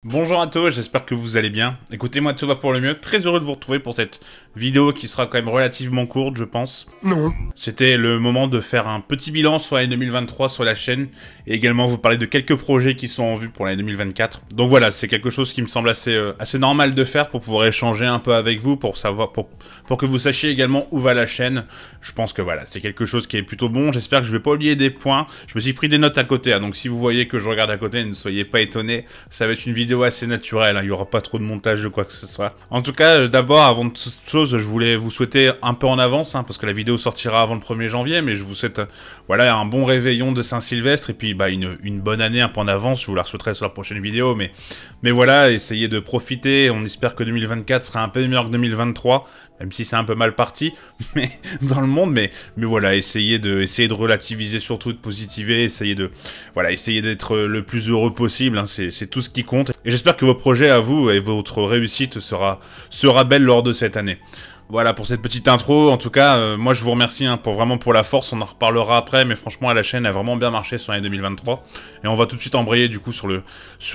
Bonjour à tous, j'espère que vous allez bien. Écoutez-moi, tout va pour le mieux. Très heureux de vous retrouver pour cette vidéo qui sera quand même relativement courte, je pense. Non. C'était le moment de faire un petit bilan sur l'année 2023 sur la chaîne et également vous parler de quelques projets qui sont en vue pour l'année 2024. Donc voilà, c'est quelque chose qui me semble assez normal de faire pour pouvoir échanger un peu avec vous, pour savoir, pour que vous sachiez également où va la chaîne. Je pense que voilà, c'est quelque chose qui est plutôt bon. J'espère que je vais pas oublier des points. Je me suis pris des notes à côté, hein, donc si vous voyez que je regarde à côté, ne soyez pas étonnés. Ça va être une vidéo assez naturelle, hein, il y aura pas trop de montage de quoi que ce soit. En tout cas, d'abord, avant toute chose, je voulais vous souhaiter un peu en avance, hein, parce que la vidéo sortira avant le 1er janvier, mais je vous souhaite voilà, un bon réveillon de Saint-Sylvestre, et puis bah, une bonne année un peu en avance. Je vous la souhaiterai sur la prochaine vidéo, mais voilà, essayez de profiter. On espère que 2024 sera un peu meilleur que 2023, même si c'est un peu mal parti mais dans le monde, mais voilà, essayez de relativiser, surtout de positiver, essayez d'être le plus heureux possible, hein, c'est tout ce qui compte. Et j'espère que vos projets à vous et votre réussite sera belle lors de cette année. Voilà pour cette petite intro. En tout cas, moi je vous remercie hein, pour la force. On en reparlera après, mais franchement la chaîne a vraiment bien marché sur l'année 2023. Et on va tout de suite embrayer du coup sur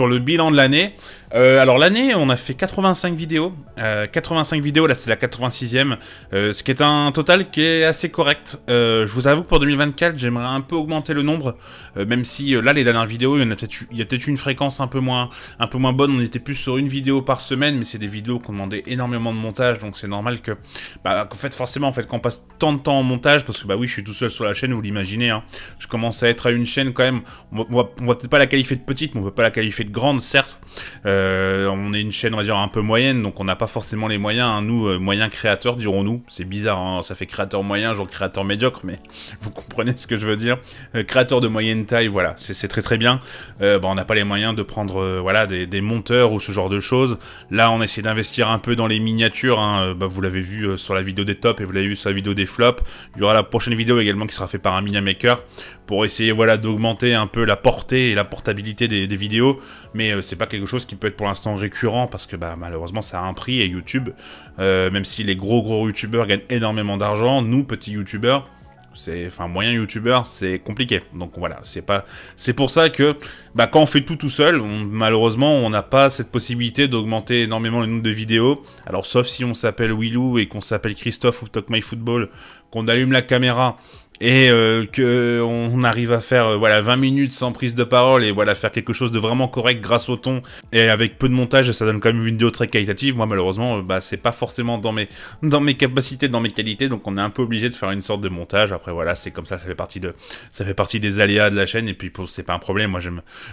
le bilan de l'année. Alors l'année, on a fait 85 vidéos. 85 vidéos, là c'est la 86e. Ce qui est un total qui est assez correct. Je vous avoue que pour 2024, j'aimerais un peu augmenter le nombre. Même si là les dernières vidéos, il y a peut-être une fréquence un peu moins bonne. On était plus sur une vidéo par semaine, mais c'est des vidéos qui ont demandé énormément de montage, donc c'est normal que en fait, forcément, quand on passe tant de temps en montage, parce que bah oui, je suis tout seul sur la chaîne, vous l'imaginez, hein, je commence à être à une chaîne quand même, on va peut-être pas la qualifier de petite, mais on peut pas la qualifier de grande, certes. On est une chaîne, on va dire, un peu moyenne, donc on n'a pas forcément les moyens, hein, nous, moyens créateurs, dirons-nous. C'est bizarre, hein, ça fait créateur moyen, genre créateur médiocre, mais vous comprenez ce que je veux dire. Créateur de moyenne taille, voilà, c'est très très bien. On n'a pas les moyens de prendre, voilà, des monteurs ou ce genre de choses. Là, on essaie d'investir un peu dans les miniatures, hein, vous l'avez vu sur la vidéo des tops et vous l'avez vu sur la vidéo des flops. Il y aura la prochaine vidéo également qui sera faite par un Miniamaker pour essayer voilà d'augmenter un peu la portée et la portabilité des vidéos, mais c'est pas quelque chose qui peut être pour l'instant récurrent parce que malheureusement ça a un prix et YouTube, même si les gros youtubeurs gagnent énormément d'argent, nous petits youtubeurs, moyen youtubeur, c'est compliqué. Donc voilà, c'est pour ça que quand on fait tout seul, malheureusement, on n'a pas cette possibilité d'augmenter énormément le nombre de vidéos. Alors sauf si on s'appelle Willou et qu'on s'appelle Christophe ou Talk My Football, qu'on allume la caméra et qu'on arrive à faire 20 minutes sans prise de parole et voilà faire quelque chose de vraiment correct grâce au ton et avec peu de montage, ça donne quand même une vidéo très qualitative. Moi malheureusement c'est pas forcément dans mes capacités, dans mes qualités, donc on est un peu obligé de faire une sorte de montage. Après voilà, c'est comme ça fait partie des aléas de la chaîne, et puis c'est pas un problème. Moi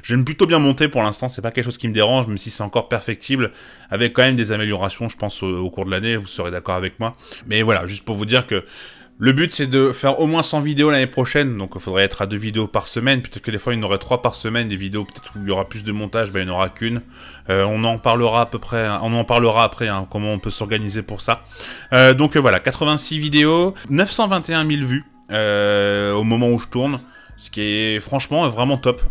j'aime plutôt bien monter pour l'instant, c'est pas quelque chose qui me dérange, même si c'est encore perfectible, avec quand même des améliorations je pense au cours de l'année, vous serez d'accord avec moi. Mais voilà, juste pour vous dire que le but, c'est de faire au moins 100 vidéos l'année prochaine, donc il faudrait être à 2 vidéos par semaine. Peut-être que des fois, il y en aurait 3 par semaine, des vidéos peut-être où il y aura plus de montage, il n'y en aura qu'une. On en parlera après, hein, comment on peut s'organiser pour ça. Donc voilà, 86 vidéos, 921 000 vues au moment où je tourne, ce qui est franchement vraiment top.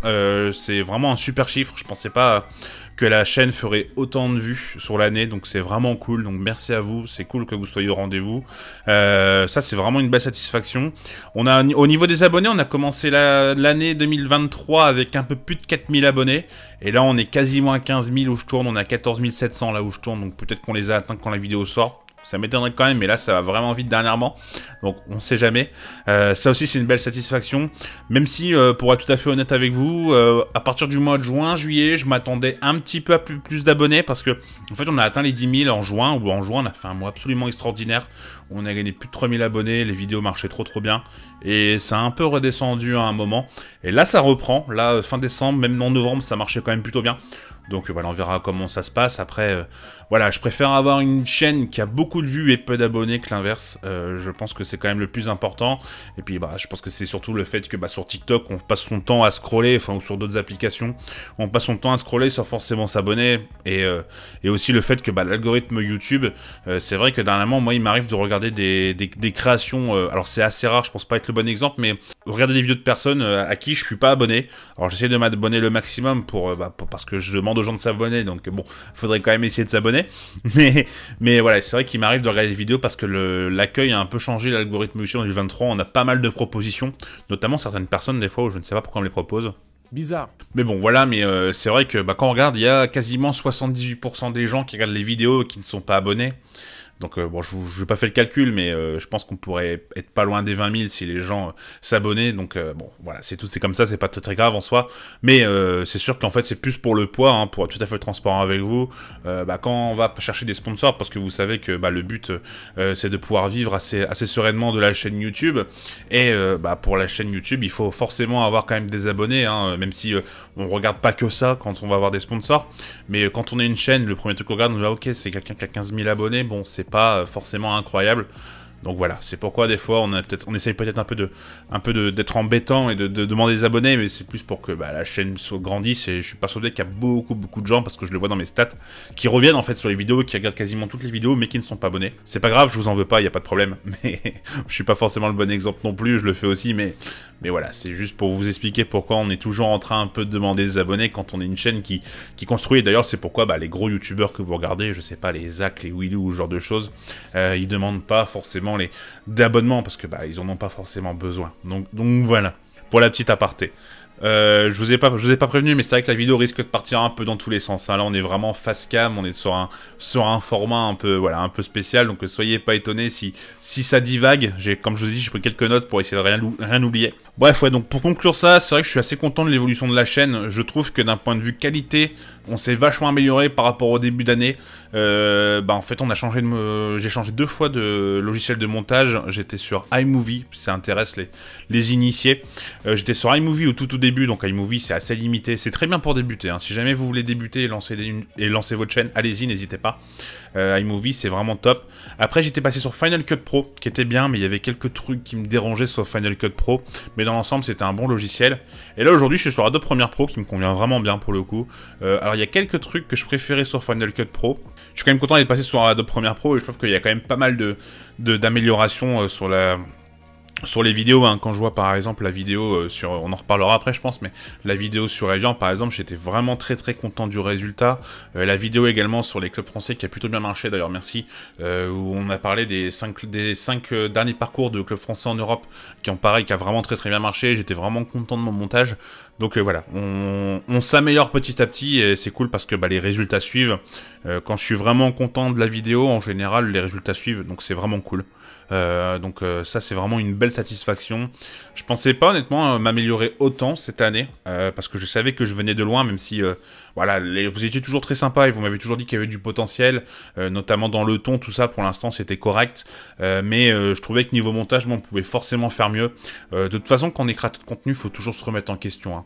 C'est vraiment un super chiffre, je pensais pas que la chaîne ferait autant de vues sur l'année, donc c'est vraiment cool, donc merci à vous, c'est cool que vous soyez au rendez-vous. Ça c'est vraiment une belle satisfaction. Au niveau des abonnés, on a commencé l'année 2023 avec un peu plus de 4000 abonnés, et là on est quasiment à 15 000 où je tourne, on est à 14 700 là où je tourne, donc peut-être qu'on les a atteints quand la vidéo sort. Ça m'étonnerait quand même, mais là ça va vraiment vite dernièrement, donc on sait jamais. Ça aussi c'est une belle satisfaction, même si pour être tout à fait honnête avec vous, à partir du mois de juin, juillet, je m'attendais un petit peu à plus d'abonnés, parce que en fait on a atteint les 10 000 en juin, ou en juin on a fait un mois absolument extraordinaire, on a gagné plus de 3000 abonnés, les vidéos marchaient trop bien, et ça a un peu redescendu à un moment, et là ça reprend, là fin décembre, même en novembre ça marchait quand même plutôt bien. Donc voilà, on verra comment ça se passe. Après, voilà, je préfère avoir une chaîne qui a beaucoup de vues et peu d'abonnés que l'inverse. Je pense que c'est quand même le plus important. Et puis, je pense que c'est surtout le fait que sur TikTok, on passe son temps à scroller, ou sur d'autres applications, on passe son temps à scroller sans forcément s'abonner. Et aussi le fait que l'algorithme YouTube, c'est vrai que dernièrement, moi, il m'arrive de regarder des créations. Alors c'est assez rare, je pense pas être le bon exemple, mais regarder des vidéos de personnes à qui je suis pas abonné. Alors j'essaie de m'abonner le maximum parce que je demande aux gens de s'abonner, donc bon, faudrait quand même essayer de s'abonner. Mais voilà, c'est vrai qu'il m'arrive de regarder des vidéos parce que l'accueil a un peu changé, l'algorithme YouTube en 2023, on a pas mal de propositions, notamment certaines personnes des fois où je ne sais pas pourquoi on me les propose. Bizarre. Mais bon, voilà, mais c'est vrai que quand on regarde, il y a quasiment 78% des gens qui regardent les vidéos et qui ne sont pas abonnés. Donc bon, je n'ai pas fait le calcul, mais je pense qu'on pourrait être pas loin des 20 000 si les gens s'abonnaient. Donc bon, voilà, c'est tout, c'est comme ça, c'est pas très, très grave en soi. Mais c'est sûr qu'en fait, c'est plus pour le poids, hein, pour être tout à fait transparent avec vous. Quand on va chercher des sponsors, parce que vous savez que le but, c'est de pouvoir vivre assez sereinement de la chaîne YouTube. Et pour la chaîne YouTube, il faut forcément avoir quand même des abonnés, hein, même si on regarde pas que ça quand on va avoir des sponsors. Mais quand on est une chaîne, le premier truc qu'on regarde, on va ok, c'est quelqu'un qui a 15 000 abonnés, bon, c'est pas forcément incroyable. Donc voilà, c'est pourquoi des fois on essaye peut-être un peu d'être embêtant et de demander des abonnés, mais c'est plus pour que la chaîne grandisse. Et je suis persuadé qu'il y a beaucoup de gens, parce que je le vois dans mes stats, qui reviennent en fait sur les vidéos, qui regardent quasiment toutes les vidéos, mais qui ne sont pas abonnés. C'est pas grave, je vous en veux pas, il y a pas de problème. Mais je suis pas forcément le bon exemple non plus, je le fais aussi, mais voilà, c'est juste pour vous expliquer pourquoi on est toujours en train un peu de demander des abonnés quand on est une chaîne qui construit. Et d'ailleurs, c'est pourquoi les gros youtubeurs que vous regardez, je sais pas, les Zach, les Willou ou ce genre de choses, ils demandent pas forcément d'abonnements parce que ils en ont pas forcément besoin. Donc voilà, pour la petite aparté. Je vous ai pas prévenu, mais c'est vrai que la vidéo risque de partir un peu dans tous les sens, hein. Là, on est vraiment face cam, on est sur un format un peu spécial, donc soyez pas étonnés si ça divague. Comme je vous ai dit, j'ai pris quelques notes pour essayer de rien oublier. Bref, ouais, donc pour conclure ça, c'est vrai que je suis assez content de l'évolution de la chaîne. Je trouve que d'un point de vue qualité, on s'est vachement amélioré par rapport au début d'année. En fait, j'ai changé 2 fois de logiciel de montage. J'étais sur iMovie, ça intéresse les initiés. J'étais sur iMovie au tout début, donc iMovie c'est assez limité. C'est très bien pour débuter, hein. Si jamais vous voulez débuter et lancer votre chaîne, allez-y, n'hésitez pas. iMovie c'est vraiment top. Après j'étais passé sur Final Cut Pro, qui était bien, mais il y avait quelques trucs qui me dérangeaient sur Final Cut Pro. Mais dans l'ensemble c'était un bon logiciel. Et là aujourd'hui je suis sur Adobe Premiere Pro, qui me convient vraiment bien pour le coup. Alors il y a quelques trucs que je préférais sur Final Cut Pro. Je suis quand même content d'être passé sur Adobe Premiere Pro, et je trouve qu'il y a quand même pas mal d'améliorations sur les vidéos, hein. Quand je vois par exemple la vidéo on en reparlera après je pense, mais la vidéo sur Evian par exemple, j'étais vraiment très content du résultat. La vidéo également sur les clubs français qui a plutôt bien marché d'ailleurs, merci, où on a parlé des 5 derniers parcours de clubs français en Europe, qui a vraiment très bien marché. J'étais vraiment content de mon montage. Donc voilà, on s'améliore petit à petit, et c'est cool parce que les résultats suivent. Quand je suis vraiment content de la vidéo, en général les résultats suivent, donc c'est vraiment cool. Ça c'est vraiment une belle satisfaction. Je pensais pas honnêtement m'améliorer autant cette année, parce que je savais que je venais de loin, même si vous étiez toujours très sympa et vous m'avez toujours dit qu'il y avait du potentiel, notamment dans le ton, tout ça. Pour l'instant c'était correct, mais je trouvais que niveau montage, on pouvait forcément faire mieux. De toute façon, quand on est créateur de contenu, faut toujours se remettre en question, hein.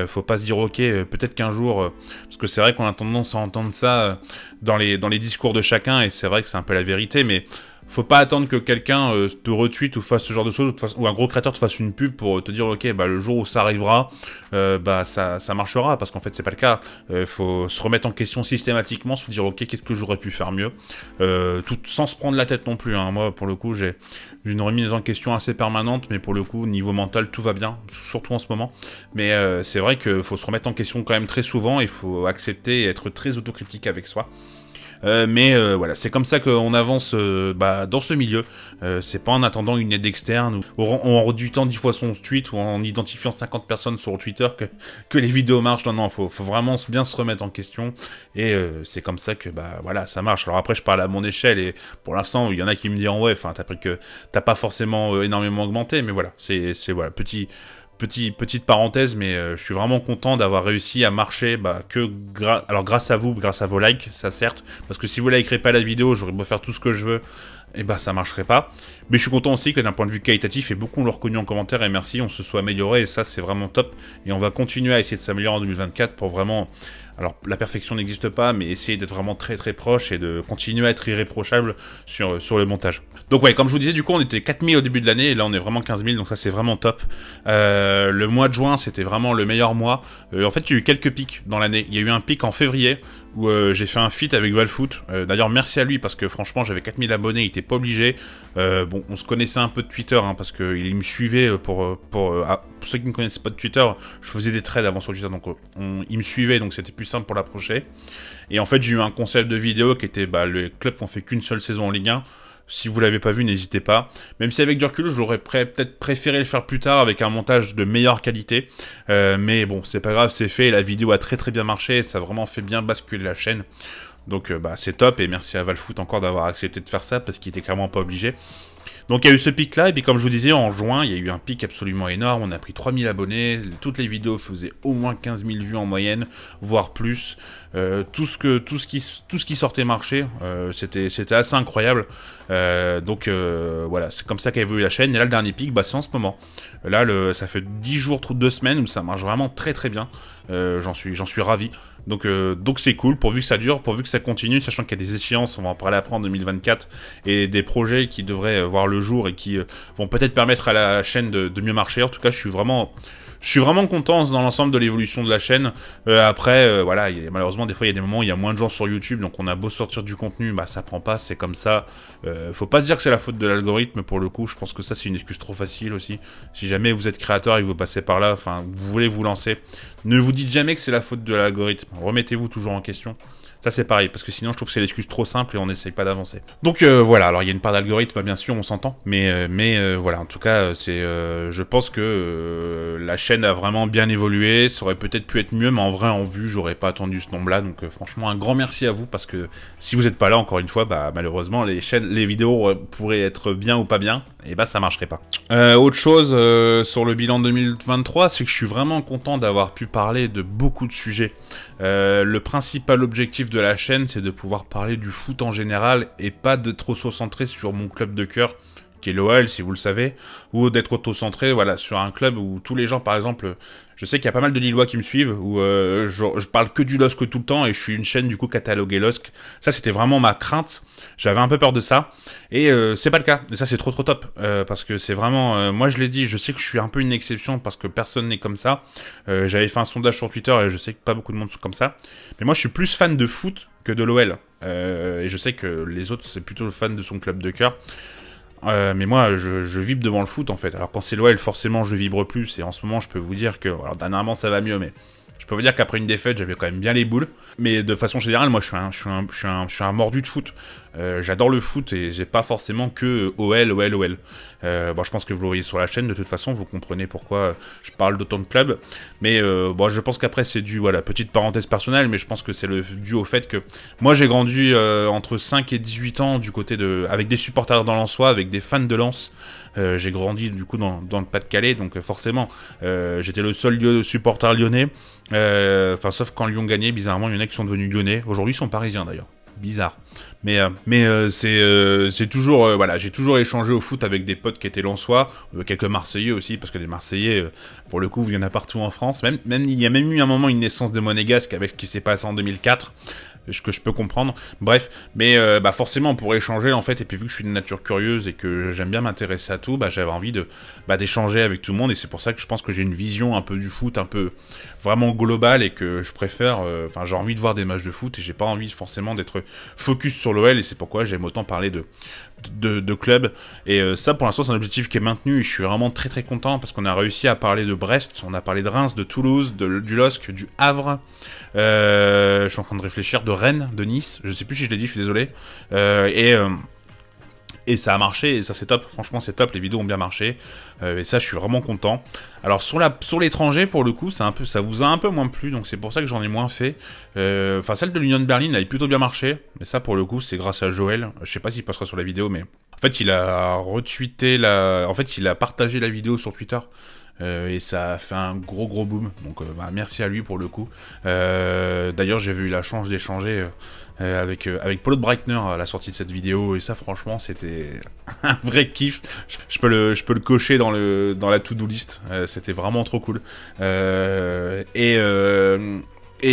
Faut pas se dire ok, peut-être qu'un jour, parce que c'est vrai qu'on a tendance à entendre ça dans les discours de chacun, et c'est vrai que c'est un peu la vérité, mais faut pas attendre que quelqu'un te retweet ou fasse ce genre de choses, ou un gros créateur te fasse une pub pour te dire ok, le jour où ça arrivera, ça marchera, parce qu'en fait c'est pas le cas. Faut se remettre en question systématiquement, se dire ok, qu'est-ce que j'aurais pu faire mieux, tout sans se prendre la tête non plus, hein. Moi pour le coup j'ai une remise en question assez permanente, mais pour le coup niveau mental tout va bien, surtout en ce moment. Mais c'est vrai qu'il faut se remettre en question quand même très souvent, il faut accepter et être très autocritique avec soi. Voilà, c'est comme ça qu'on avance dans ce milieu. C'est pas en attendant une aide externe, ou en réduisant 10 fois son tweet, ou en identifiant 50 personnes sur Twitter que les vidéos marchent. Non, faut vraiment bien se remettre en question, et c'est comme ça que voilà, ça marche. Alors après je parle à mon échelle, et pour l'instant il y en a qui me disent ouais, enfin t'as pas forcément énormément augmenté, mais voilà, c'est voilà, petite parenthèse, mais je suis vraiment content d'avoir réussi à marcher alors grâce à vous, grâce à vos likes, ça certes, parce que si vous likerez pas la vidéo, j'aurais beau faire tout ce que je veux, et ça marcherait pas. Mais je suis content aussi que d'un point de vue qualitatif, et beaucoup l'ont reconnu en commentaire, et merci, on se soit amélioré, et ça c'est vraiment top, et on va continuer à essayer de s'améliorer en 2024 pour vraiment... Alors, la perfection n'existe pas, mais essayer d'être vraiment très proche et de continuer à être irréprochable sur le montage. Donc ouais, comme je vous disais, du coup, on était 4000 au début de l'année, et là on est vraiment 15 000, donc ça c'est vraiment top. Le mois de juin, c'était vraiment le meilleur mois. En fait, il y a eu quelques pics dans l'année. Il y a eu un pic en février, où j'ai fait un feat avec Valfoot. D'ailleurs, merci à lui, parce que franchement, j'avais 4000 abonnés, il était pas obligé. Bon, on se connaissait un peu de Twitter, hein, parce qu'il me suivait pour ceux qui ne connaissaient pas de Twitter, je faisais des trades avant sur Twitter, donc il me suivait, donc c'était plus simple pour l'approcher. Et en fait, j'ai eu un concept de vidéo qui était les clubs qui ont fait qu'une seule saison en Ligue 1. Si vous l'avez pas vu, n'hésitez pas. Même si avec du recul, j'aurais peut-être préféré le faire plus tard avec un montage de meilleure qualité. Mais bon, c'est pas grave, c'est fait. La vidéo a très bien marché et ça a vraiment fait bien basculer la chaîne. Donc bah, c'est top et merci à Valfoot encore d'avoir accepté de faire ça parce qu'il était clairement pas obligé. Donc il y a eu ce pic là, et puis comme je vous disais, en juin, il y a eu un pic absolument énorme, on a pris 3000 abonnés, toutes les vidéos faisaient au moins 15 000 vues en moyenne, voire plus. Tout ce qui sortait marché, c'était assez incroyable. Donc voilà, c'est comme ça qu'a évolué la chaîne, et là le dernier pic, bah, c'est en ce moment. Là, ça fait 10 jours, 2 semaines où ça marche vraiment très bien, j'en suis ravi. Donc c'est cool, pourvu que ça dure, pourvu que ça continue, sachant qu'il y a des échéances, on va en parler après en 2024, et des projets qui devraient voir le jour et qui vont peut-être permettre à la chaîne de mieux marcher. En tout cas, je suis vraiment content dans l'ensemble de l'évolution de la chaîne. Après, voilà, malheureusement, des fois, il y a des moments où il y a moins de gens sur YouTube, donc on a beau sortir du contenu, bah ça prend pas, c'est comme ça. Faut pas se dire que c'est la faute de l'algorithme, pour le coup, je pense que ça, c'est une excuse trop facile aussi. Si jamais vous êtes créateur et que vous passez par là, enfin, vous voulez vous lancer, ne vous dites jamais que c'est la faute de l'algorithme. Remettez-vous toujours en question. Ça c'est pareil, parce que sinon je trouve que c'est l'excuse trop simple et on n'essaye pas d'avancer. Donc voilà, alors il y a une part d'algorithme, bien sûr, on s'entend, mais voilà, en tout cas, je pense que la chaîne a vraiment bien évolué, ça aurait peut-être pu être mieux, mais en vrai, en vue, j'aurais pas attendu ce nombre-là, donc franchement, un grand merci à vous, parce que si vous n'êtes pas là, encore une fois, bah malheureusement, les vidéos pourraient être bien ou pas bien, et bah ça marcherait pas. Autre chose sur le bilan 2023, c'est que je suis vraiment content d'avoir pu parler de beaucoup de sujets. Le principal objectif de la chaîne, c'est de pouvoir parler du foot en général et pas de trop se centrer sur mon club de cœur, qui est l'OL, si vous le savez, ou d'être auto-centré, voilà, sur un club où tous les gens, par exemple, je sais qu'il y a pas mal de Lillois qui me suivent, où je parle que du LOSC tout le temps, et je suis une chaîne, du coup, cataloguée LOSC. Ça, c'était vraiment ma crainte, j'avais un peu peur de ça, et c'est pas le cas, et ça, c'est trop top, parce que c'est vraiment, moi, je l'ai dit, je sais que je suis un peu une exception, parce que personne n'est comme ça, j'avais fait un sondage sur Twitter, et je sais que pas beaucoup de monde sont comme ça, mais moi, je suis plus fan de foot que de l'OL, et je sais que les autres, c'est plutôt fan de son club de cœur. Mais moi, je vibre devant le foot, en fait. Alors, quand c'est l'OL, forcément, je vibre plus. Et en ce moment, je peux vous dire que... Alors, dernièrement, ça va mieux, mais... Je peux vous dire qu'après une défaite, j'avais quand même bien les boules. Mais de façon générale, moi, je suis un mordu de foot. J'adore le foot et j'ai pas forcément que OL. Bon, je pense que vous le voyez sur la chaîne, de toute façon, vous comprenez pourquoi je parle d'autant de clubs. Mais bon, je pense qu'après, c'est dû, voilà, petite parenthèse personnelle, mais je pense que c'est dû au fait que moi, j'ai grandi entre 5 et 18 ans du côté avec des supporters dans Lensois, avec des fans de Lens. J'ai grandi du coup dans le Pas-de-Calais, donc forcément j'étais le seul supporter lyonnais, enfin sauf quand Lyon gagnait, bizarrement il y en a qui sont devenus lyonnais, aujourd'hui ils sont parisiens d'ailleurs, bizarre. Mais j'ai toujours voilà, j'ai toujours échangé au foot avec des potes qui étaient lensois, quelques Marseillais aussi, parce que les Marseillais, pour le coup, il y en a partout en France. Il y a même eu un moment une naissance de Monégasque avec ce qui s'est passé en 2004. Que je peux comprendre, bref, mais bah forcément pour échanger en fait, et puis vu que je suis de nature curieuse et que j'aime bien m'intéresser à tout, bah j'avais envie d'échanger avec tout le monde, et c'est pour ça que je pense que j'ai une vision un peu du foot, un peu vraiment globale, et que je préfère, enfin j'ai envie de voir des matchs de foot, et j'ai pas envie forcément d'être focus sur l'OL, et c'est pourquoi j'aime autant parler de club, et ça pour l'instant c'est un objectif qui est maintenu, et je suis vraiment très content, parce qu'on a réussi à parler de Brest, on a parlé de Reims, de Toulouse, du LOSC, du Havre, je suis en train de réfléchir, de Rennes, de Nice, je sais plus si je l'ai dit, je suis désolé, et ça a marché, et ça c'est top, franchement c'est top, les vidéos ont bien marché, et ça je suis vraiment content. Alors sur l'étranger, pour le coup, ça vous a un peu moins plu, donc c'est pour ça que j'en ai moins fait. Enfin celle de l'Union de Berlin, elle a plutôt bien marché, mais ça pour le coup c'est grâce à Joël, je sais pas s'il passera sur la vidéo, mais en fait il a retweeté en fait il a partagé la vidéo sur Twitter. Et ça a fait un gros boom, donc bah, merci à lui pour le coup. D'ailleurs j'avais eu la chance d'échanger avec Paulo de Breitner à la sortie de cette vidéo, et ça franchement c'était un vrai kiff. Je peux le cocher dans la to-do list, c'était vraiment trop cool. Et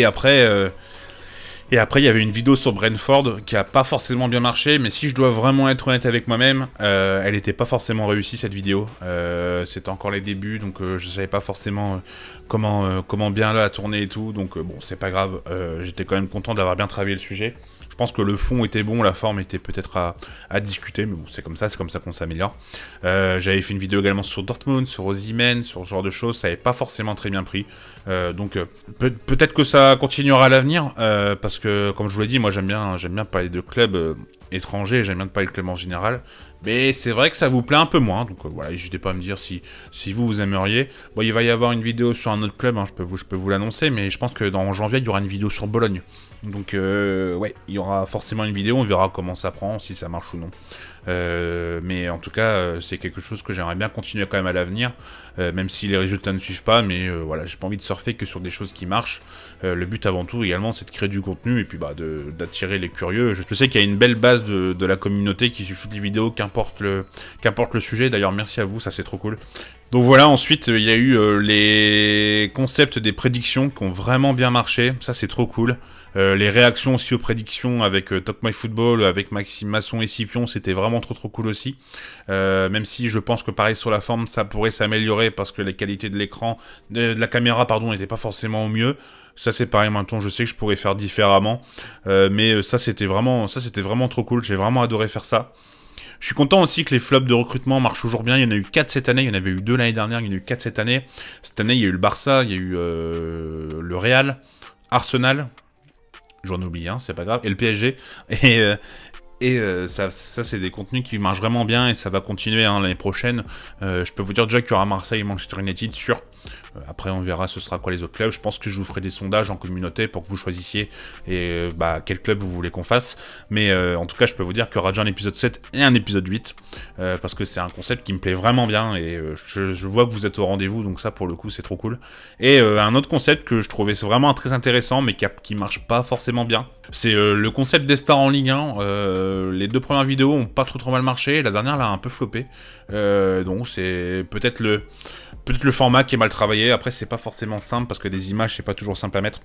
après... Et après, il y avait une vidéo sur Brentford qui a pas forcément bien marché, mais si je dois vraiment être honnête avec moi-même, elle était pas forcément réussie cette vidéo. C'était encore les débuts, donc je savais pas forcément comment bien la tourner et tout, donc bon, c'est pas grave. J'étais quand même content d'avoir bien travaillé le sujet. Je pense que le fond était bon, la forme était peut-être à discuter, mais bon, c'est comme ça qu'on s'améliore. J'avais fait une vidéo également sur Dortmund, sur Osimhen, sur ce genre de choses, ça n'avait pas forcément très bien pris. Donc peut-être que ça continuera à l'avenir, parce parce que, comme je vous l'ai dit, moi j'aime bien parler de clubs étrangers, j'aime bien parler de clubs en général. Mais c'est vrai que ça vous plaît un peu moins, donc voilà, n'hésitez pas à me dire si vous aimeriez. Bon, il va y avoir une vidéo sur un autre club, hein, je peux vous l'annoncer, mais je pense que dans janvier, il y aura une vidéo sur Bologne. Donc ouais, il y aura forcément une vidéo, on verra comment ça prend, si ça marche ou non. Mais en tout cas, c'est quelque chose que j'aimerais bien continuer quand même à l'avenir, même si les résultats ne suivent pas, mais voilà, j'ai pas envie de surfer que sur des choses qui marchent. Le but avant tout également, c'est de créer du contenu et puis d'attirer les curieux. Je sais qu'il y a une belle base de la communauté qui suit des vidéos, qu'importe le sujet. D'ailleurs, merci à vous, ça c'est trop cool. Donc voilà, ensuite il y a eu les concepts des prédictions qui ont vraiment bien marché, ça c'est trop cool. Les réactions aussi aux prédictions avec Talk My Football, avec Maxime Masson et Scipion, c'était vraiment trop cool aussi. Même si je pense que pareil sur la forme, ça pourrait s'améliorer parce que les qualités de l'écran, de la caméra pardon, n'étaient pas forcément au mieux. Ça c'est pareil maintenant, je sais que je pourrais faire différemment, mais ça c'était vraiment trop cool. J'ai vraiment adoré faire ça. Je suis content aussi que les flops de recrutement marchent toujours bien. Il y en a eu 4 cette année, il y en avait eu 2 l'année dernière, il y en a eu 4 cette année. Cette année, il y a eu le Barça, il y a eu le Real, Arsenal, j'en oublie un, c'est pas grave, et le PSG. Et ça c'est des contenus qui marchent vraiment bien et ça va continuer hein, l'année prochaine. Je peux vous dire déjà qu'il y aura Marseille et Manchester United sûr. Après on verra ce sera quoi les autres clubs. Je pense que je vous ferai des sondages en communauté pour que vous choisissiez et, quel club vous voulez qu'on fasse. Mais en tout cas je peux vous dire qu'il y aura déjà un épisode 7 et un épisode 8. Parce que c'est un concept qui me plaît vraiment bien et je vois que vous êtes au rendez-vous. Donc ça pour le coup c'est trop cool. Et un autre concept que je trouvais vraiment très intéressant mais qui marche pas forcément bien. C'est le concept des stars en Ligue 1. Les 2 premières vidéos ont pas trop mal marché, la dernière l'a un peu floppé. Donc c'est peut-être le format qui est mal travaillé. Après c'est pas forcément simple parce que des images c'est pas toujours simple à mettre.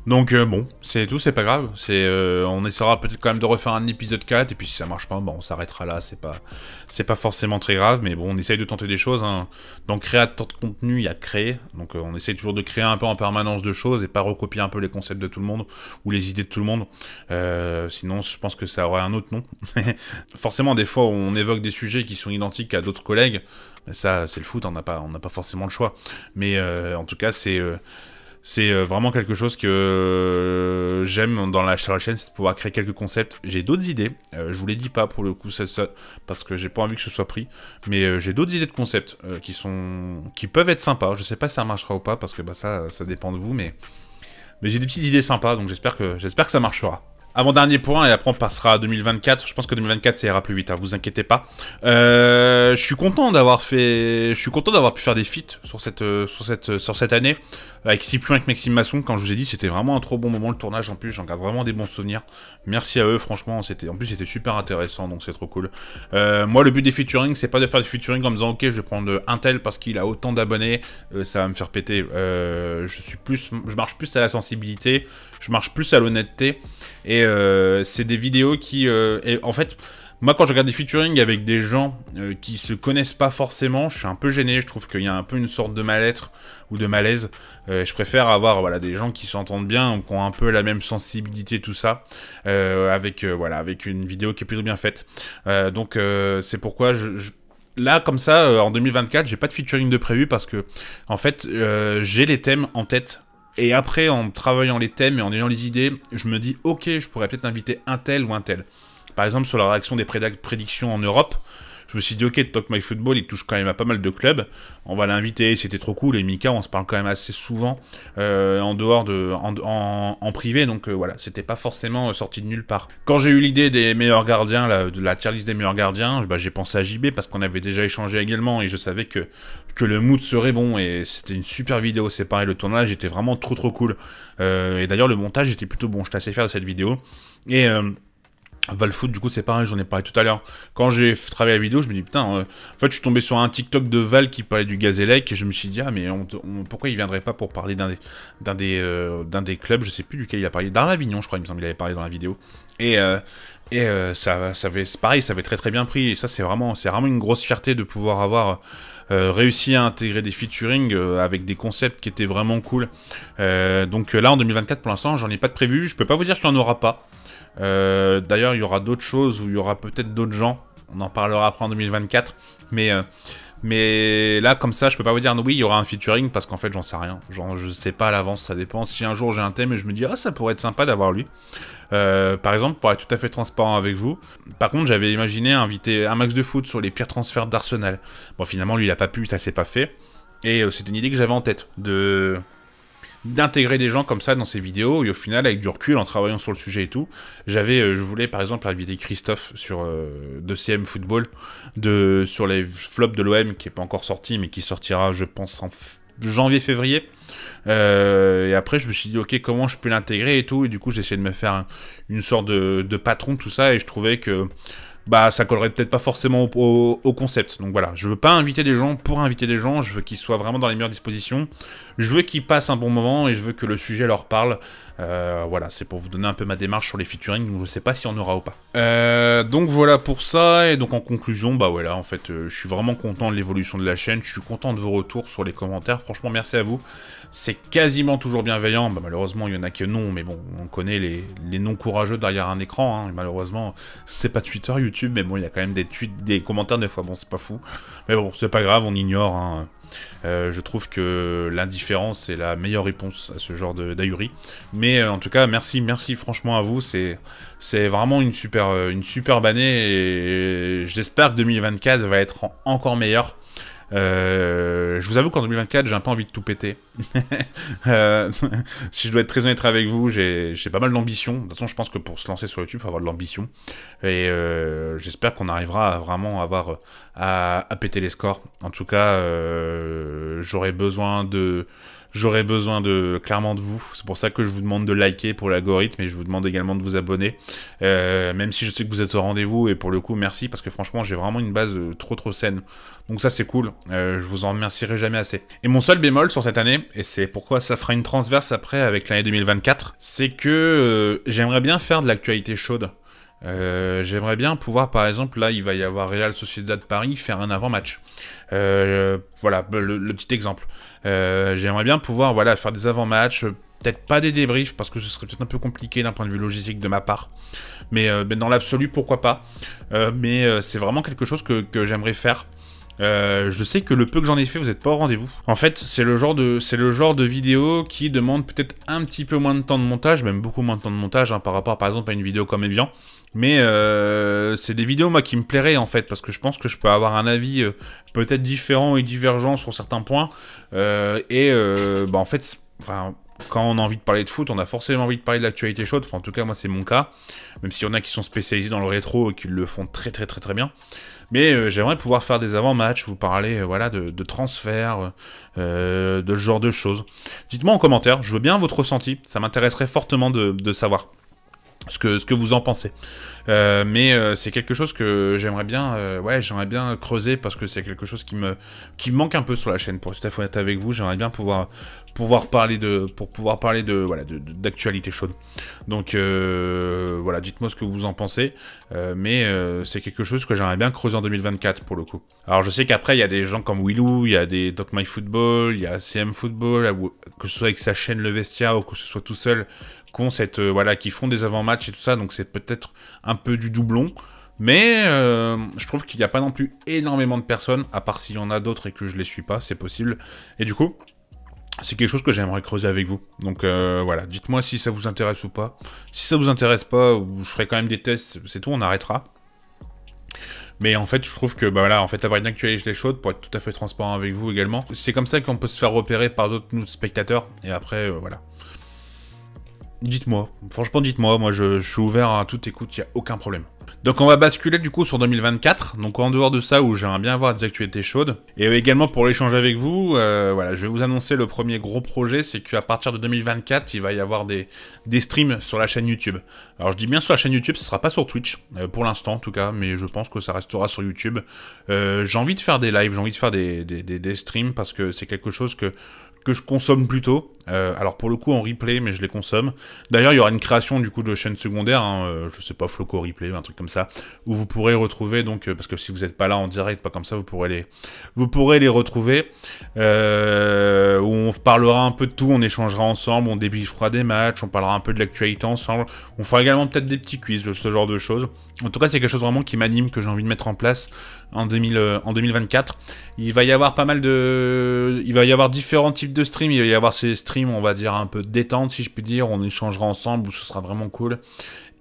Donc bon, c'est tout, c'est pas grave. On essaiera peut-être quand même de refaire un épisode 4, et puis si ça marche pas, bon, on s'arrêtera là, c'est pas forcément très grave, mais bon, on essaye de tenter des choses. Hein. Dans créateur de contenu, il y a créer, donc on essaye toujours de créer un peu en permanence de choses, et pas recopier un peu les concepts de tout le monde, ou les idées de tout le monde. Sinon, je pense que ça aurait un autre nom. Forcément, des fois, on évoque des sujets qui sont identiques à d'autres collègues, mais ça, c'est le foot, on n'a pas forcément le choix. Mais en tout cas, c'est vraiment quelque chose que j'aime sur la chaîne, c'est de pouvoir créer quelques concepts. J'ai d'autres idées, je vous les dis pas pour le coup, parce que j'ai pas envie que ce soit pris, mais j'ai d'autres idées de concepts qui peuvent être sympas. Je sais pas si ça marchera ou pas, parce que ça dépend de vous, mais j'ai des petites idées sympas, donc j'espère que ça marchera. Avant-dernier point, et après on passera à 2024. Je pense que 2024 ça ira plus vite, hein, vous inquiétez pas. Je suis content d'avoir pu faire des feats sur cette année avec Scipion, avec Maxime Masson. Quand je vous ai dit, c'était vraiment un trop bon moment le tournage. En plus, j'en garde vraiment des bons souvenirs. Merci à eux, franchement. En plus, c'était super intéressant, donc c'est trop cool. Moi, le but des featuring, c'est pas de faire des featuring en me disant ok, je vais prendre un tel parce qu'il a autant d'abonnés, ça va me faire péter. Je marche plus à la sensibilité, je marche plus à l'honnêteté. Et c'est des vidéos qui... et en fait, moi quand je regarde des featuring avec des gens qui se connaissent pas forcément, je suis un peu gêné, je trouve qu'il y a un peu une sorte de mal-être ou de malaise. Je préfère avoir des gens qui s'entendent bien, qui ont un peu la même sensibilité, tout ça, avec une vidéo qui est plutôt bien faite. Donc c'est pourquoi là, comme ça, en 2024, j'ai pas de featuring de prévu parce que, en fait, j'ai les thèmes en tête. Et après, en travaillant les thèmes et en ayant les idées, je me dis, ok, je pourrais peut-être inviter un tel ou un tel. Par exemple, sur la réaction des prédictions en Europe, je me suis dit, ok, Talk My Football, il touche quand même à pas mal de clubs. On va l'inviter, c'était trop cool. Et Mika, on se parle quand même assez souvent en dehors en privé. Donc voilà, c'était pas forcément sorti de nulle part. Quand j'ai eu l'idée des meilleurs gardiens, de la tier list des meilleurs gardiens, j'ai pensé à JB parce qu'on avait déjà échangé également et je savais que le mood serait bon. Et c'était une super vidéo, c'est pareil, le tournage était vraiment trop cool. Et d'ailleurs, le montage était plutôt bon, j'étais assez fier de cette vidéo. Et... Valfoot, du coup, c'est pareil, j'en ai parlé tout à l'heure. Quand j'ai travaillé la vidéo, je me dis, putain, en fait, je suis tombé sur un TikTok de Val qui parlait du Gazélec, et je me suis dit, ah, mais pourquoi il viendrait pas pour parler d'un des clubs, je sais plus duquel il a parlé, d'Arlavignon, je crois, il me semble qu'il avait parlé dans la vidéo. Et c'est pareil, ça avait très bien pris, et ça, c'est vraiment une grosse fierté de pouvoir avoir réussi à intégrer des featuring avec des concepts qui étaient vraiment cool. Donc là, en 2024, pour l'instant, j'en ai pas de prévu, je peux pas vous dire qu'il n'y en aura pas. D'ailleurs, il y aura d'autres choses où il y aura peut-être d'autres gens. On en parlera après en 2024. Mais Mais là, comme ça, je peux pas vous dire oui, il y aura un featuring parce qu'en fait, j'en sais rien. Genre, je sais pas à l'avance, ça dépend. Si un jour j'ai un thème et je me dis ah ça pourrait être sympa d'avoir lui. Par exemple, pour être tout à fait transparent avec vous, par contre, j'avais imaginé inviter un max de foot sur les pires transferts d'Arsenal. Bon, finalement, lui, il a pas pu, ça s'est pas fait. Et c'était une idée que j'avais en tête d'intégrer des gens comme ça dans ces vidéos, et au final, avec du recul, en travaillant sur le sujet et tout, je voulais par exemple inviter Christophe sur de CM Football, sur les flops de l'OM, qui est pas encore sorti, mais qui sortira, je pense, en janvier-février. Et après, je me suis dit, ok, comment je peux l'intégrer et tout, et du coup, j'ai essayé de me faire une sorte de patron, tout ça, et je trouvais que bah ça collerait peut-être pas forcément au concept. Donc voilà, je veux pas inviter des gens pour inviter des gens, je veux qu'ils soient vraiment dans les meilleures dispositions, je veux qu'ils passent un bon moment et je veux que le sujet leur parle. Voilà, c'est pour vous donner un peu ma démarche sur les featuring, donc je sais pas si on aura ou pas. Donc voilà pour ça, et donc en conclusion, bah voilà, en fait, je suis vraiment content de l'évolution de la chaîne, je suis content de vos retours sur les commentaires, franchement merci à vous. C'est quasiment toujours bienveillant, bah, malheureusement il y en a que non, mais bon, on connaît les non courageux derrière un écran, hein, et malheureusement c'est pas Twitter, YouTube, mais bon il y a quand même des commentaires des fois, bon c'est pas fou, mais bon c'est pas grave, on ignore, hein. Je trouve que l'indifférence est la meilleure réponse à ce genre d'ahurie. Mais en tout cas, merci franchement à vous. C'est vraiment une superbe année et j'espère que 2024 va être encore meilleur. Je vous avoue qu'en 2024, j'ai un peu envie de tout péter. Si je dois être très honnête avec vous, j'ai pas mal d'ambition. De toute façon, je pense que pour se lancer sur YouTube, il faut avoir de l'ambition. Et j'espère qu'on arrivera à vraiment à péter les scores. En tout cas, j'aurais besoin clairement de vous. C'est pour ça que je vous demande de liker pour l'algorithme et je vous demande également de vous abonner. Même si je sais que vous êtes au rendez-vous et pour le coup merci parce que franchement j'ai vraiment une base trop saine. Donc ça c'est cool. Je vous en remercierai jamais assez. Et mon seul bémol sur cette année, et c'est pourquoi ça fera une transverse après avec l'année 2024, c'est que j'aimerais bien faire de l'actualité chaude. J'aimerais bien pouvoir, par exemple, là, il va y avoir Real Sociedad Paris, faire un avant-match. Voilà, le petit exemple. J'aimerais bien pouvoir, voilà, faire des avant-matchs, peut-être pas des débriefs, parce que ce serait peut-être un peu compliqué d'un point de vue logistique de ma part. Mais dans l'absolu, pourquoi pas. Mais c'est vraiment quelque chose que j'aimerais faire. Je sais que le peu que j'en ai fait, vous n'êtes pas au rendez-vous. En fait, c'est le genre de vidéo qui demande peut-être un petit peu moins de temps de montage, même beaucoup moins de temps de montage, hein, par rapport, par exemple, à une vidéo comme Evian. Mais c'est des vidéos, moi, qui me plairaient, en fait, parce que je pense que je peux avoir un avis peut-être différent et divergent sur certains points. Bah, en fait, enfin... Quand on a envie de parler de foot, on a forcément envie de parler de l'actualité chaude. Enfin, en tout cas, moi, c'est mon cas. Même s'il y en a qui sont spécialisés dans le rétro et qui le font très bien. Mais j'aimerais pouvoir faire des avant-matchs, vous parler voilà, de transferts, de ce genre de choses. Dites-moi en commentaire, je veux bien votre ressenti. Ça m'intéresserait fortement de savoir ce que vous en pensez. Mais c'est quelque chose que j'aimerais bien creuser parce que c'est quelque chose qui me manque un peu sur la chaîne, pour être tout à fait honnête avec vous. J'aimerais bien pouvoir parler d'actualité chaude. Donc voilà, dites-moi ce que vous en pensez. Mais c'est quelque chose que j'aimerais bien creuser en 2024 pour le coup. Alors je sais qu'après il y a des gens comme Willou, il y a des Doc My Football, il y a CM Football, que ce soit avec sa chaîne Le Vestiaire ou que ce soit tout seul, qui font des avant-matchs et tout ça, donc c'est peut-être un peu du doublon, mais je trouve qu'il n'y a pas non plus énormément de personnes, à part s'il y en a d'autres et que je les suis pas, c'est possible, et du coup, c'est quelque chose que j'aimerais creuser avec vous. Donc voilà, dites-moi si ça vous intéresse ou pas. Si ça vous intéresse pas, je ferai quand même des tests, c'est tout, on arrêtera. Mais en fait, je trouve que, bah voilà, en fait, avoir une actualité chaude, pour être tout à fait transparent avec vous également, c'est comme ça qu'on peut se faire repérer par d'autres spectateurs, et après, voilà. Dites-moi, franchement dites-moi, moi je suis ouvert à toute écoute, il n'y a aucun problème. Donc on va basculer du coup sur 2024, donc en dehors de ça où j'aimerais bien avoir des actualités chaudes, et également pour l'échanger avec vous, voilà, je vais vous annoncer le premier gros projet, c'est qu'à partir de 2024, il va y avoir des streams sur la chaîne YouTube. Alors je dis bien sur la chaîne YouTube, ce sera pas sur Twitch, pour l'instant en tout cas, mais je pense que ça restera sur YouTube. J'ai envie de faire des lives, j'ai envie de faire des streams, parce que c'est quelque chose que je consomme plutôt, Alors pour le coup en replay, mais je les consomme. D'ailleurs, il y aura une création du coup de chaîne secondaire, hein, je sais pas, Floco Replay, un truc comme ça, où vous pourrez retrouver, donc, parce que si vous n'êtes pas là en direct, pas comme ça, vous pourrez les retrouver, où on parlera un peu de tout, on échangera ensemble, on débriefera des matchs, on parlera un peu de l'actualité ensemble, on fera également peut-être des petits quiz, ce genre de choses. En tout cas, c'est quelque chose vraiment qui m'anime, que j'ai envie de mettre en place en 2024. Il va y avoir pas mal de... Il va y avoir différents types de streams. Il va y avoir ces streams, on va dire, un peu détente, si je puis dire. On échangera ensemble, où ce sera vraiment cool.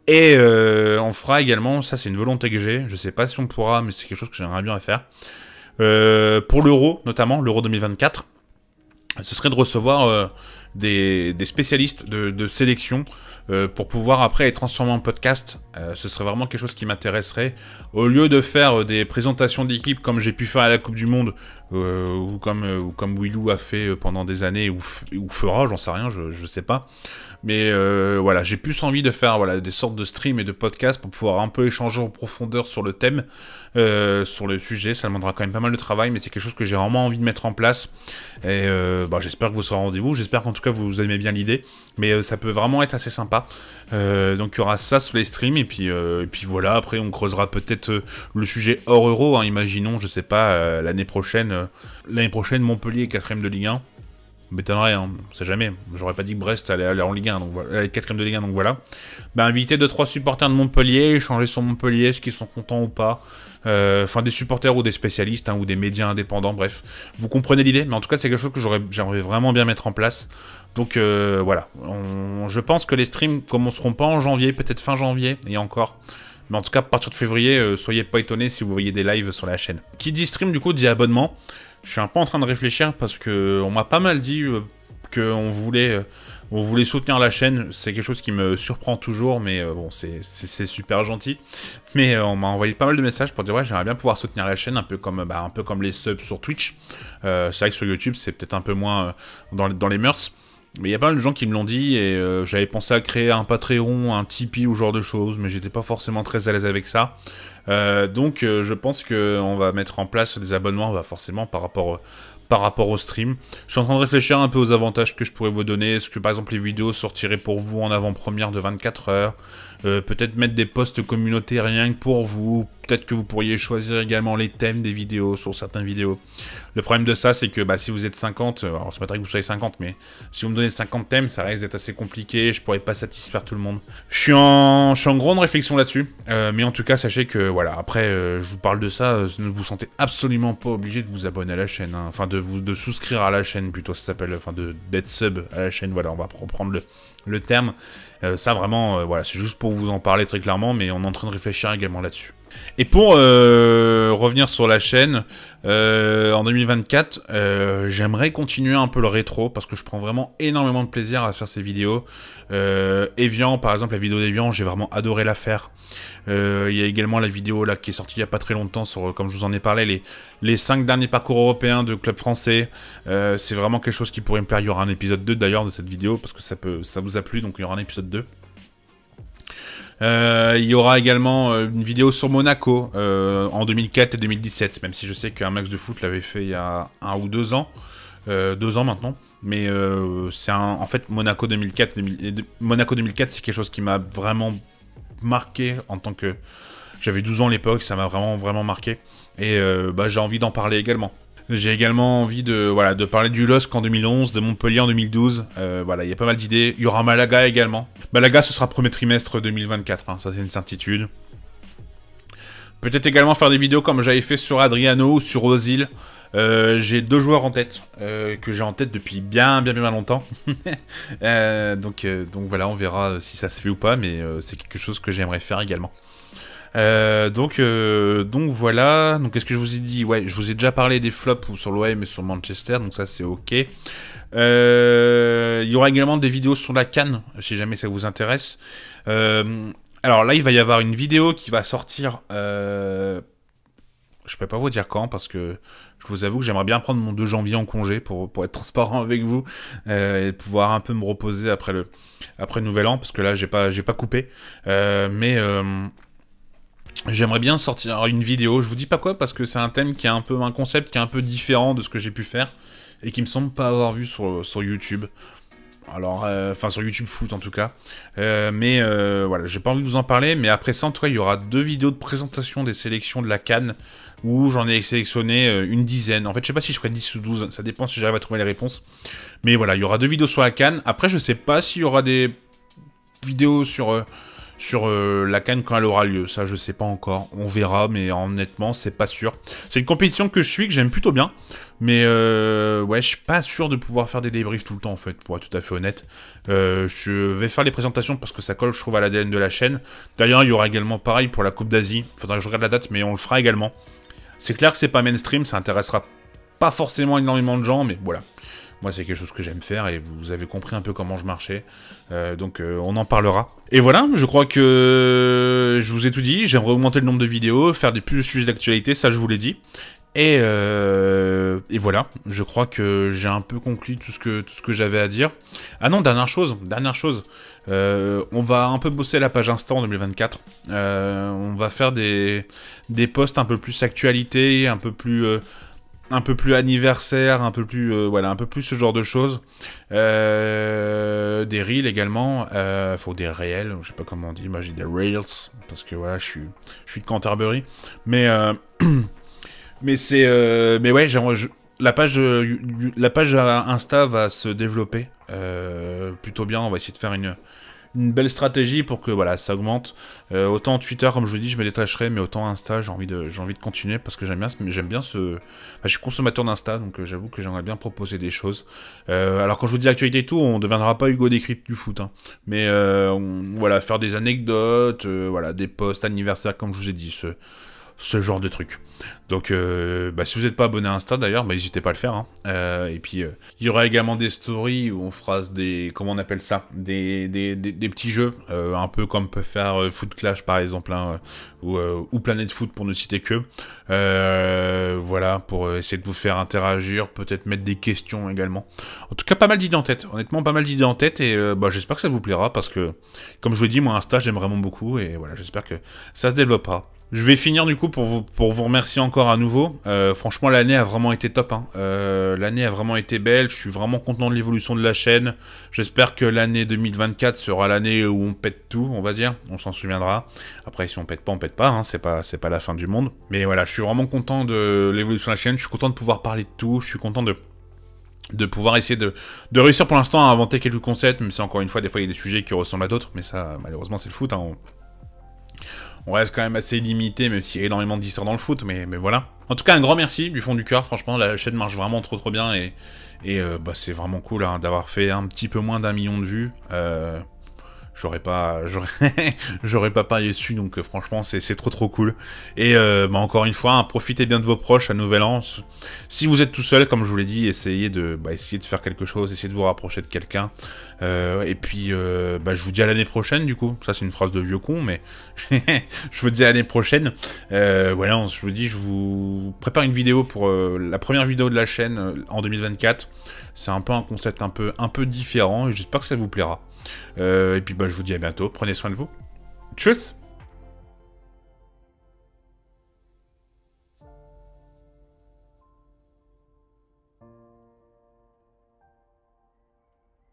Et on fera également, ça c'est une volonté que j'ai, je sais pas si on pourra, mais c'est quelque chose que j'aimerais bien faire. Pour l'Euro, notamment, l'Euro 2024, ce serait de recevoir des spécialistes de sélection pour pouvoir après les transformer en podcast. Ce serait vraiment quelque chose qui m'intéresserait. Au lieu de faire des présentations d'équipe comme j'ai pu faire à la Coupe du Monde, ou comme Willou a fait pendant des années, ou fera, j'en sais rien, je sais pas. Mais voilà, j'ai plus envie de faire des sortes de streams et de podcasts pour pouvoir un peu échanger en profondeur sur le thème, sur le sujet. Ça demandera quand même pas mal de travail, mais c'est quelque chose que j'ai vraiment envie de mettre en place. Et j'espère que vous serez au rendez-vous. J'espère qu'en tout cas vous aimez bien l'idée. Mais ça peut vraiment être assez sympa. Donc il y aura ça sur les streams. Et puis voilà, après on creusera peut-être le sujet hors Euro. Hein, imaginons, je sais pas, l'année prochaine Montpellier 4ème de Ligue 1. M'étonnerait, hein, on sait jamais. J'aurais pas dit que Brest allait aller en Ligue 1, donc voilà, 4ème de Ligue 1, donc voilà. Inviter 2-3 supporters de Montpellier, échanger sur Montpellier, est-ce qu'ils sont contents ou pas. Enfin, des supporters ou des spécialistes, hein, ou des médias indépendants, bref. Vous comprenez l'idée, mais en tout cas, c'est quelque chose que j'aimerais vraiment bien mettre en place. Donc voilà, je pense que les streams commenceront pas en janvier, peut-être fin janvier, et encore. Mais en tout cas, à partir de février, soyez pas étonnés si vous voyez des lives sur la chaîne. Qui dit stream, du coup, dit abonnement. Je suis un peu en train de réfléchir parce que on m'a pas mal dit qu'on voulait soutenir la chaîne. C'est quelque chose qui me surprend toujours, mais bon, c'est super gentil. Mais on m'a envoyé pas mal de messages pour dire ouais, j'aimerais bien pouvoir soutenir la chaîne, un peu comme les subs sur Twitch. C'est vrai que sur YouTube, c'est peut-être un peu moins dans les mœurs. Mais il y a pas mal de gens qui me l'ont dit et j'avais pensé à créer un Patreon, un Tipeee ou ce genre de choses, mais j'étais pas forcément très à l'aise avec ça. Donc je pense qu'on va mettre en place des abonnements forcément par rapport au stream. Je suis en train de réfléchir un peu aux avantages que je pourrais vous donner. Est-ce que par exemple les vidéos sortiraient pour vous en avant-première de 24 heures? Peut-être mettre des posts communautaires rien que pour vous. Peut-être que vous pourriez choisir également les thèmes des vidéos sur certaines vidéos. Le problème de ça, c'est que si vous êtes 50, alors c'est pas très que vous soyez 50, mais si vous me donnez 50 thèmes, ça risque d'être assez compliqué, je pourrais pas satisfaire tout le monde. Je suis en grande réflexion là-dessus, mais en tout cas, sachez que, voilà, après, je vous parle de ça, ne vous sentez absolument pas obligé de vous abonner à la chaîne, hein. Enfin, de souscrire à la chaîne, plutôt, ça s'appelle, enfin, d'être sub à la chaîne, voilà, on va reprendre le terme. Ça, vraiment, voilà, c'est juste pour vous en parler très clairement, mais on est en train de réfléchir également là-dessus. Et pour revenir sur la chaîne, en 2024, j'aimerais continuer un peu le rétro, parce que je prends vraiment énormément de plaisir à faire ces vidéos. Evian, par exemple, la vidéo d'Evian, j'ai vraiment adoré la faire. Il y a également la vidéo là qui est sortie il n'y a pas très longtemps, sur, comme je vous en ai parlé, les 5 derniers parcours européens de club français. C'est vraiment quelque chose qui pourrait me plaire. Il y aura un épisode 2 d'ailleurs de cette vidéo, parce que ça vous a plu, donc il y aura un épisode 2. Il y aura également une vidéo sur Monaco en 2004 et 2017, même si je sais qu'un Max de Foot l'avait fait il y a 1 ou 2 ans, 2 ans maintenant, mais c'est en fait Monaco 2004, Monaco 2004 c'est quelque chose qui m'a vraiment marqué en tant que... J'avais 12 ans à l'époque, ça m'a vraiment marqué, et j'ai envie d'en parler également. J'ai également envie de parler du LOSC en 2011, de Montpellier en 2012. Voilà, il y a pas mal d'idées. Il y aura Malaga également. Malaga, ce sera premier trimestre 2024, hein, ça c'est une certitude. Peut-être également faire des vidéos comme j'avais fait sur Adriano ou sur Ozil. J'ai 2 joueurs en tête, que j'ai en tête depuis bien longtemps. Donc voilà, on verra si ça se fait ou pas, mais c'est quelque chose que j'aimerais faire également. Donc voilà. Donc qu'est-ce que je vous ai dit? Ouais, je vous ai déjà parlé des flops sur l'OM et sur Manchester, donc ça c'est ok. Il y aura également des vidéos sur la CAN, si jamais ça vous intéresse. Alors là, il va y avoir une vidéo qui va sortir... Je peux pas vous dire quand, parce que je vous avoue que j'aimerais bien prendre mon 2 janvier en congé pour être transparent avec vous, et pouvoir un peu me reposer après le Nouvel An, parce que là j'ai pas coupé. J'aimerais bien sortir une vidéo, je vous dis pas quoi, parce que c'est un thème qui est un peu un concept qui est un peu différent de ce que j'ai pu faire, et qui me semble pas avoir vu sur YouTube. Alors, enfin sur YouTube Foot en tout cas. Mais voilà, j'ai pas envie de vous en parler. Mais après ça, en tout cas, il y aura 2 vidéos de présentation des sélections de la CAN où j'en ai sélectionné une dizaine. En fait, je sais pas si je ferai 10 ou 12, ça dépend si j'arrive à trouver les réponses. Mais voilà, il y aura 2 vidéos sur la CAN. Après, je sais pas s'il y aura des vidéos sur la CAN quand elle aura lieu. Ça, je sais pas encore. On verra, mais honnêtement, c'est pas sûr. C'est une compétition que je suis, que j'aime plutôt bien. Mais ouais, je suis pas sûr de pouvoir faire des débriefs tout le temps, en fait, pour être tout à fait honnête. Je vais faire les présentations parce que ça colle, je trouve, à l'ADN de la chaîne. D'ailleurs, il y aura également pareil pour la Coupe d'Asie. Faudra que je regarde la date, mais on le fera également. C'est clair que c'est pas mainstream, ça intéressera pas forcément énormément de gens, mais voilà. Moi, c'est quelque chose que j'aime faire et vous avez compris un peu comment je marchais. Donc, on en parlera. Et voilà, je crois que je vous ai tout dit. J'aimerais augmenter le nombre de vidéos, faire des plus de sujets d'actualité, ça je vous l'ai dit. Et voilà, je crois que j'ai un peu conclu tout ce que j'avais à dire. Ah non, dernière chose. On va un peu bosser la page Insta en 2024. On va faire des posts un peu plus actualité, un peu plus anniversaire, un peu plus voilà, un peu plus ce genre de choses. Des reels également, faut des réels, je sais pas comment on dit, moi j'ai des reels parce que voilà, je suis de Canterbury, mais mais ouais, la page Insta va se développer plutôt bien. On va essayer de faire une belle stratégie pour que voilà, ça augmente. Autant Twitter, comme je vous dis, je me détacherai, mais autant Insta, j'ai envie de continuer parce que j'aime bien ce. Enfin, je suis consommateur d'Insta, donc j'avoue que j'aimerais bien proposer des choses. Alors quand je vous dis actualité et tout, on ne deviendra pas Hugo Décrypte du foot, hein. Mais voilà, faire des anecdotes, voilà, des posts anniversaires, comme je vous ai dit, ce genre de truc. Donc, si vous n'êtes pas abonné à Insta d'ailleurs, n'hésitez pas à le faire. Hein. Et puis, il y aura également des stories où on fera des, comment on appelle ça, des petits jeux, un peu comme peut faire Foot Clash par exemple, hein, ou Planète Foot pour ne citer que. Voilà, pour essayer de vous faire interagir, peut-être mettre des questions également. En tout cas, pas mal d'idées en tête. Honnêtement, pas mal d'idées en tête. Et j'espère que ça vous plaira parce que, comme je vous l'ai dit, moi Insta, j'aime vraiment beaucoup. Et voilà, j'espère que ça se développera. Je vais finir du coup pour vous remercier encore à nouveau. Franchement, l'année a vraiment été top. Hein. L'année a vraiment été belle. Je suis vraiment content de l'évolution de la chaîne. J'espère que l'année 2024 sera l'année où on pète tout, on va dire. On s'en souviendra. Après, si on pète pas, on pète pas. Hein. C'est pas la fin du monde. Mais voilà, je suis vraiment content de l'évolution de la chaîne. Je suis content de pouvoir parler de tout. Je suis content de pouvoir essayer de réussir pour l'instant à inventer quelques concepts. Même si encore une fois, des fois, il y a des sujets qui ressemblent à d'autres. Mais ça, malheureusement, c'est le foot. Hein. On reste quand même assez limité, même s'il y a énormément d'histoires dans le foot, mais voilà. En tout cas, un grand merci du fond du cœur, franchement, la chaîne marche vraiment trop bien, et c'est vraiment cool hein, d'avoir fait un petit peu moins d'1 million de vues. J'aurais pas parié dessus, donc franchement c'est trop cool. Et encore une fois, hein, profitez bien de vos proches à Nouvel An. Si vous êtes tout seul, comme je vous l'ai dit, essayez de faire quelque chose, essayez de vous rapprocher de quelqu'un. Et puis je vous dis à l'année prochaine du coup. Ça c'est une phrase de vieux con, mais je vous dis à l'année prochaine. Voilà, je vous dis, je vous prépare une vidéo pour la première vidéo de la chaîne en 2024. C'est un peu un concept un peu différent et j'espère que ça vous plaira. Et puis je vous dis à bientôt, prenez soin de vous. Tchuss!